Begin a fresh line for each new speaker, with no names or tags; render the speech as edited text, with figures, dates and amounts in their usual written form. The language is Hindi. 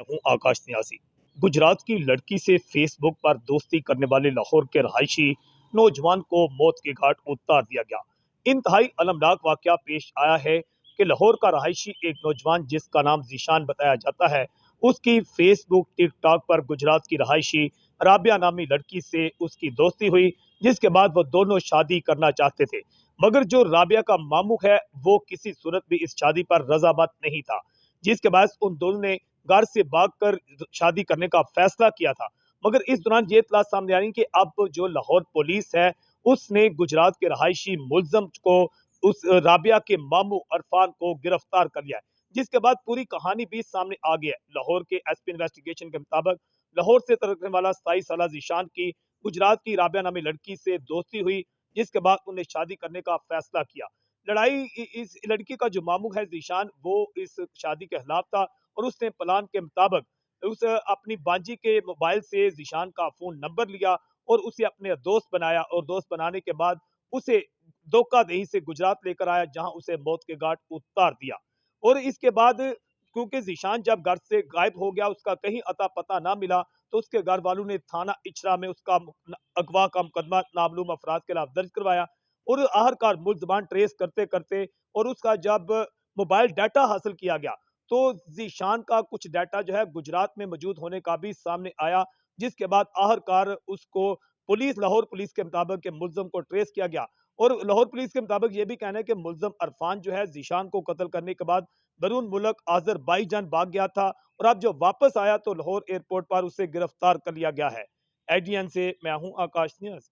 हूँ आकाश नियाजी। गुजरात की लड़की से फेसबुक पर दोस्ती करने वाले लाहौर के रहायशी नौजवान को मौत के घाट उतार दिया गया। इंतहाई अलमनाक वाकया पेश आया है कि लाहौर का रहायशी एक नौजवान जिसका नाम जीशान बताया जाता है, उसकी फेसबुक टिकटॉक पर गुजरात की रहायशी राबिया नामी लड़की से उसकी दोस्ती हुई, जिसके बाद वो दोनों शादी करना चाहते थे। मगर जो राबिया का मामू है वो किसी सूरत भी इस शादी पर रजामंद नहीं था, जिसके बाद उन दोनों ने घर से भागकर शादी करने का फैसला किया था। मगर इस दौरान ये इत्तला सामने आ रही कि अब जो लाहौर पुलिस है उसने गुजरात के रहायशी मुलजम को, उस राबिया के मामू अरफान को गिरफ्तार कर लिया है, जिसके बाद पूरी कहानी भी सामने आ गई है। लाहौर के एसपी इन्वेस्टिगेशन के मुताबिक लाहौर से तरकने वाला 27 साल जीशान की गुजरात की राबिया नामी लड़की से दोस्ती हुई, जिसके बाद उन्हें शादी करने का फैसला किया। लड़ाई इस लड़की का जो मामू है जीशान, वो इस शादी के खिलाफ था और उसने प्लान के मुताबिक उस अपनी बांजी के मोबाइल से जीशान का फोन नंबर लिया और उसे अपने दोस्त बनाया, और दोस्त बनाने के बाद उसे धोखाधड़ी से गुजरात लेकर आया, जहां उसे मौत के घाट उतार दिया। और इसके बाद क्योंकि जीशान जब घर से गायब हो गया, उसका कहीं अता पता ना मिला, तो उसके घर वालों ने थाना इचरा में उसका अगवा का मुकदमा नामलूम अफराद के खिलाफ दर्ज करवाया। और आखिरकार मुलजमान ट्रेस करते करते और उसका जब मोबाइल डाटा हासिल किया गया, तो जीशान का कुछ डाटा जो है गुजरात में मौजूद होने का भी सामने आया, जिसके बाद आखिरकार उसको पुलिस, लाहौर पुलिस के मुताबिक के मुलजम को ट्रेस किया गया। और लाहौर पुलिस के मुताबिक ये भी कहना है कि मुलजम अरफान जो है जीशान को कत्ल करने के बाद बैरून मुल्क आज़रबाईजान भाग गया था, और अब जब वापस आया तो लाहौर एयरपोर्ट पर उसे गिरफ्तार कर लिया गया है। एडीएन से मैं हूं आकाश न्याज।